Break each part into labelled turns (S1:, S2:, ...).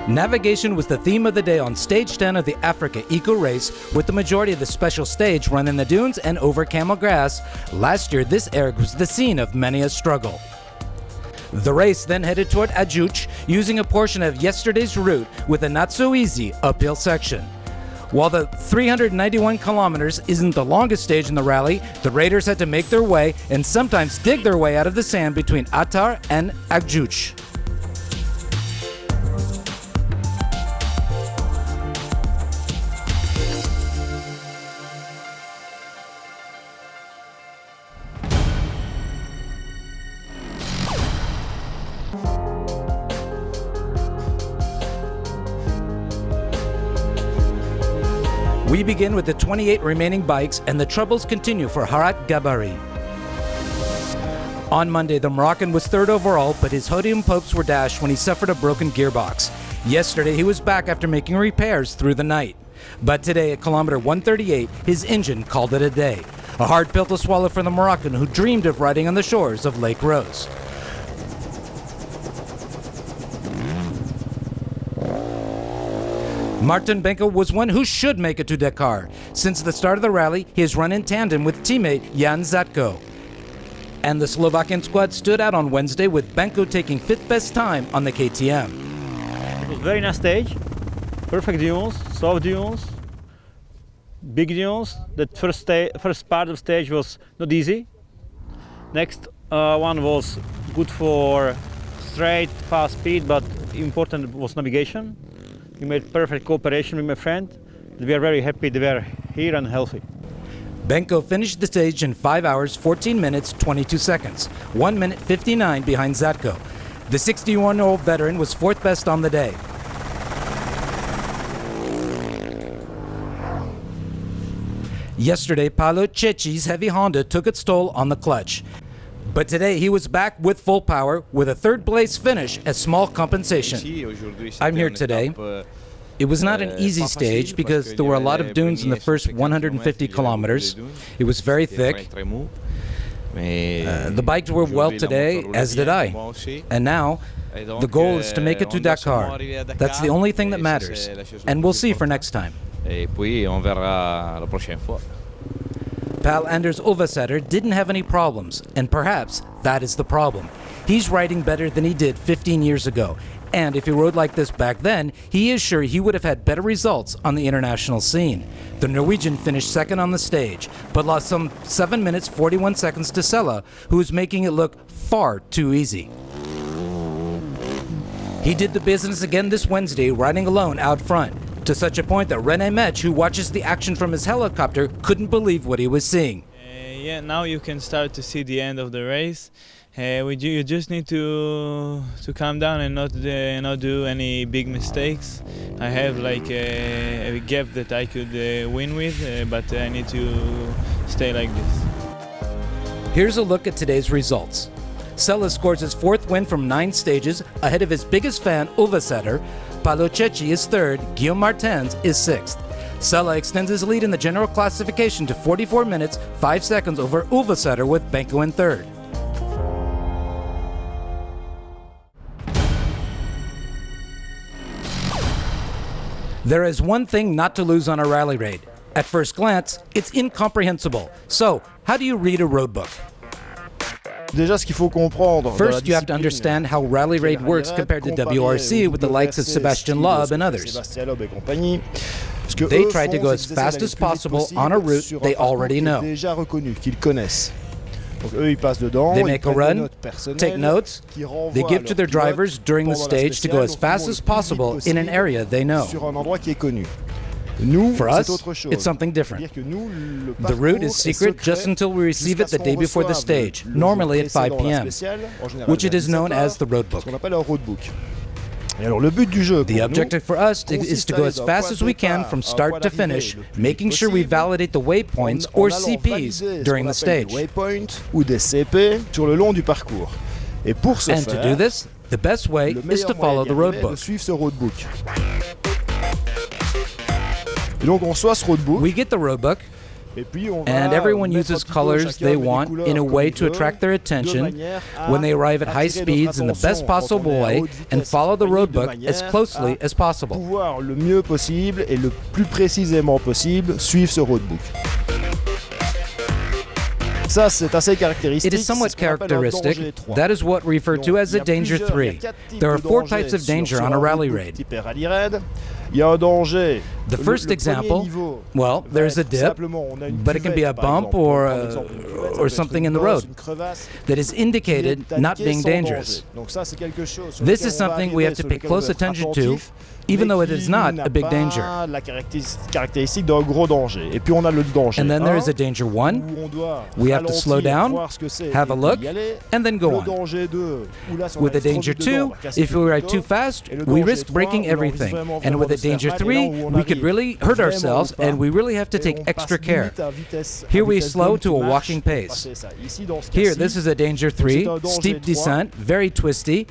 S1: Navigation was the theme of the day on Stage 10 of the AfricaEcoRace, with the majority of the special stage run in the dunes and over camel grass. Last year, this area was the scene of many a struggle. The race then headed toward Adjuch, using a portion of yesterday's route with a not-so-easy uphill section. While the 391 kilometers isn't the longest stage in the rally, the raiders had to make their way and sometimes dig their way out of the sand between Attar and Adjuch. We begin with the 28 remaining bikes, and the troubles continue for Harat Gabari. On Monday, the Moroccan was third overall, but his podium hopes were dashed when he suffered a broken gearbox. Yesterday, he was back after making repairs through the night. But today, at kilometer 138, his engine called it a day. A hard pill to swallow for the Moroccan, who dreamed of riding on the shores of Lake Rose. Martin Benko was one who should make it to Dakar. Since the start of the rally, he has run in tandem with teammate Jan Zatko. And the Slovakian squad stood out on Wednesday, with Benko taking fifth best time on the KTM.
S2: It was a very nice stage. Perfect dunes, soft dunes, big dunes. The first part of the stage was not easy. Next one was good for straight, fast speed, but important was navigation. We made perfect cooperation with my friend. We are very happy they were here and healthy.
S1: Benko finished the stage in 5 hours, 14 minutes, 22 seconds, 1 minute 59 behind Zatko. The 61-year-old veteran was fourth best on the day. Yesterday, Paolo Cecchi's heavy Honda took its toll on the clutch. But today he was back with full power with a third place finish as small compensation. I'm here today. It was not an easy stage because there were a lot of dunes in the first 150 kilometers. It was very thick. The bikes were well today, as did I. And now the goal is to make it to Dakar. That's the only thing that matters. And we'll see for next time. Pal Anders Ulvasetter didn't have any problems, and perhaps that is the problem. He's riding better than he did 15 years ago, and if he rode like this back then, he is sure he would have had better results on the international scene. The Norwegian finished second on the stage, but lost some 7 minutes 41 seconds to Sella, who was making it look far too easy. He did the business again this Wednesday, riding alone out front, to such a point that René Mech, who watches the action from his helicopter, couldn't believe what he was seeing.
S3: Now you can start to see the end of the race. You just need to calm down and not do any big mistakes. I have like a gap that I could win with, but I need to stay like this.
S1: Here's a look at today's results. Sella scores his fourth win from 9 stages, ahead of his biggest fan, Ulvasetter. Paolo Cecchi is third, Guillaume Martins is sixth. Sella extends his lead in the general classification to 44 minutes, 5 seconds over Ulvasetter, with Benko in third. There is one thing not to lose on a rally raid. At first glance, it's incomprehensible. So, how do you read a road book? First, you have to understand how Rally Raid works compared to WRC with the likes of Sébastien Loeb and others. They try to go as fast as possible on a route they already know. They make a run, take notes, they give to their drivers during the stage to go as fast as possible in an area they know. For us, it's something different. The route is secret just until we receive it the day before the stage, normally at 5 p.m., which it is known as the road book. The objective for us is to go as fast as we can from start to finish, making sure we validate the waypoints or CPs during the stage. And to do this, the best way is to follow the road book. We get the road book, And everyone uses colors they want in a way to attract their attention when they arrive at high speeds in the best possible way and follow the road book as closely as possible.
S4: Pouvoir le mieux possible et le plus précisément possible suivre ce roadbook. Ça, c'est assez caractéristique.
S1: It is somewhat characteristic. That is what we refer to as a danger 3. There are 4 types of danger on a rally raid. The first example, well, there's a dip, but it can be a bump or something in the road that is indicated not being dangerous. This is something we have to pay close attention to, even though it is not a big danger.
S4: And
S1: then there is a danger 1. We have to slow down, have a look, and then go on. With a danger 2, if we ride too fast, we risk breaking everything. And with a danger 3, we could really hurt ourselves, and we really have to take extra care. Here we slow to a walking pace. Here, this is a danger 3, steep descent, very twisty,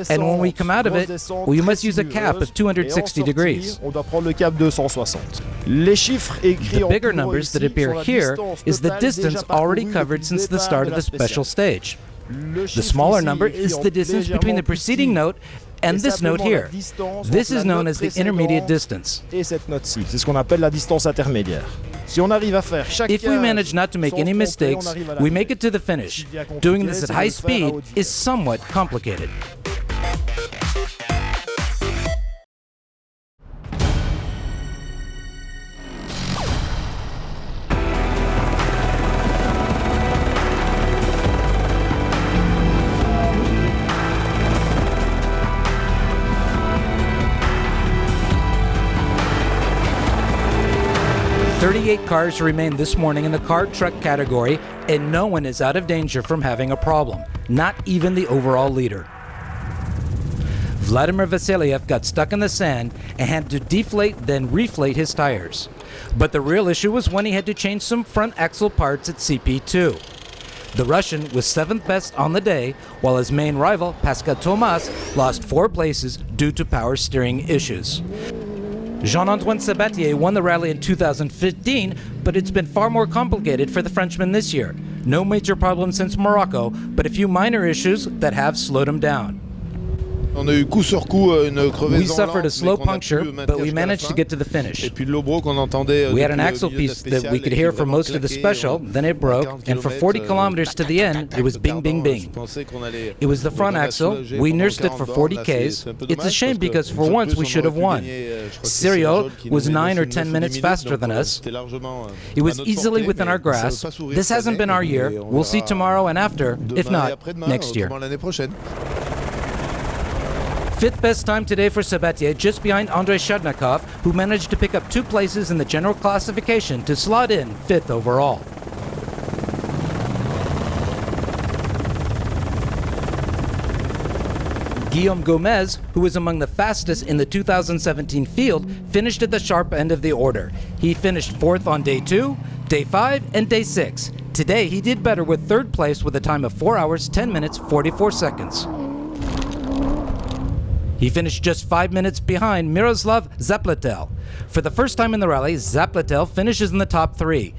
S1: and when we come out of it, we must use a cap of 260 degrees. The bigger numbers that appear here is the distance already covered since the start of the special stage. The smaller number is the distance between the preceding note and this note here. This is known as the intermediate distance. If we manage not to make any mistakes, we make it to the finish. Doing this at high speed is somewhat complicated. Eight cars remain this morning in the car truck category, and no one is out of danger from having a problem, not even the overall leader. Vladimir Vasiliev got stuck in the sand and had to deflate then reflate his tires. But the real issue was when he had to change some front axle parts at CP2. The Russian was 7th best on the day, while his main rival, Pascal Thomas, lost 4 places due to power steering issues. Jean-Antoine Sabatier won the rally in 2015, but it's been far more complicated for the Frenchman this year. No major problems since Morocco, but a few minor issues that have slowed him down. We suffered a slow puncture, but we managed to get to the finish. We had an axle piece that we could hear for most of the special, then it broke, and for 40 kilometers to the end, it was bing, bing, bing. It was the front axle. We nursed it for 40 Ks. It's a shame because for once we should have won. Serial was 9 or 10 minutes faster than us. It was easily within our grasp. This hasn't been our year. We'll see tomorrow and after, if not, next year. 5th best time today for Sabatier, just behind Andrei Shadnikov, who managed to pick up 2 places in the general classification to slot in 5th overall. Guillaume Gomez, who was among the fastest in the 2017 field, finished at the sharp end of the order. He finished 4th on day 2, day 5, and day 6. Today he did better with 3rd place with a time of 4 hours, 10 minutes, 44 seconds. He finished just 5 minutes behind Miroslav Zapletel. For the first time in the rally, Zapletel finishes in the top 3,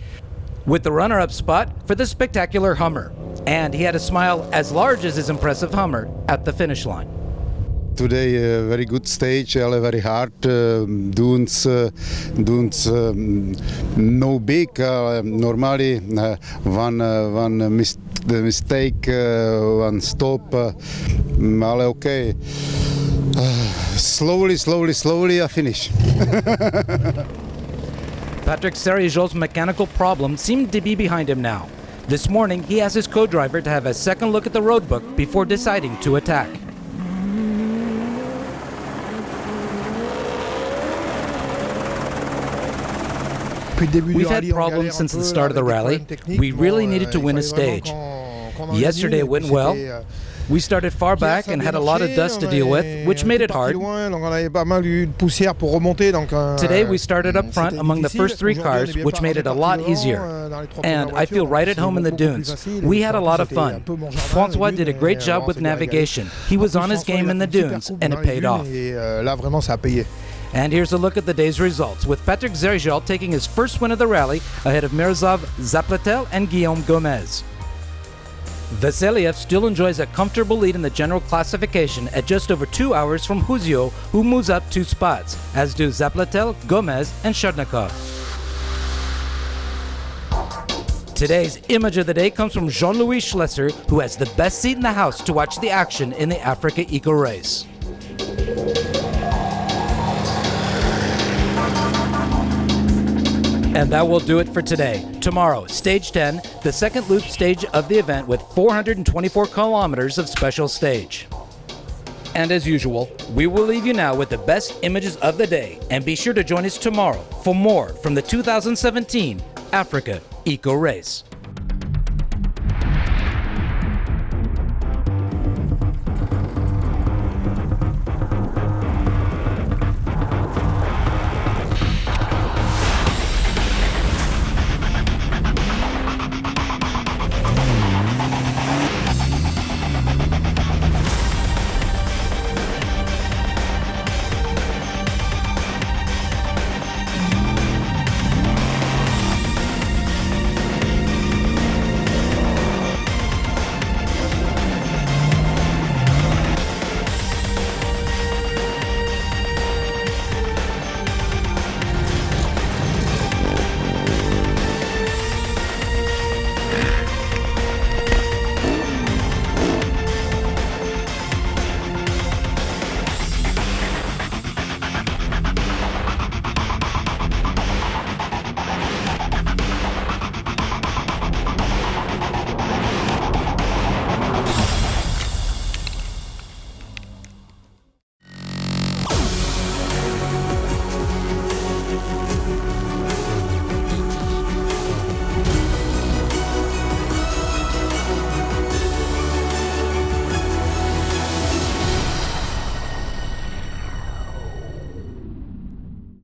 S1: with the runner-up spot for the spectacular Hummer. And he had a smile as large as his impressive Hummer at the finish line.
S5: Today a very good stage, very hard, dunes no big, normally one mistake, one stop, ale okay. Slowly I finish.
S1: Patrick Serrijol's mechanical problem seemed to be behind him now. This morning, he asked his co-driver to have a second look at the road book before deciding to attack. We've had problems since the start of the rally. We really needed to win a stage. Yesterday it went well. We started far back and had a lot of dust to deal with, which made it hard. Today we started up front among the first 3 cars, which made it a lot easier. And I feel right at home in the dunes. We had a lot of fun. Francois did a great job with navigation. He was on his game in the dunes, and it paid off. And here's a look at the day's results, with Patrick Zerijal taking his first win of the rally ahead of Miroslav Zapletel and Guillaume Gomez. Vasiliev still enjoys a comfortable lead in the general classification at just over 2 hours from Huzio, who moves up 2 spots, as do Zapletel, Gomez, and Sherdnikov. Today's image of the day comes from Jean-Louis Schlesser, who has the best seat in the house to watch the action in the AfricaEcoRace. And that will do it for today. Tomorrow, Stage 10, the second loop stage of the event with 424 kilometers of special stage. And as usual, we will leave you now with the best images of the day, and be sure to join us tomorrow for more from the 2017 Africa Eco Race.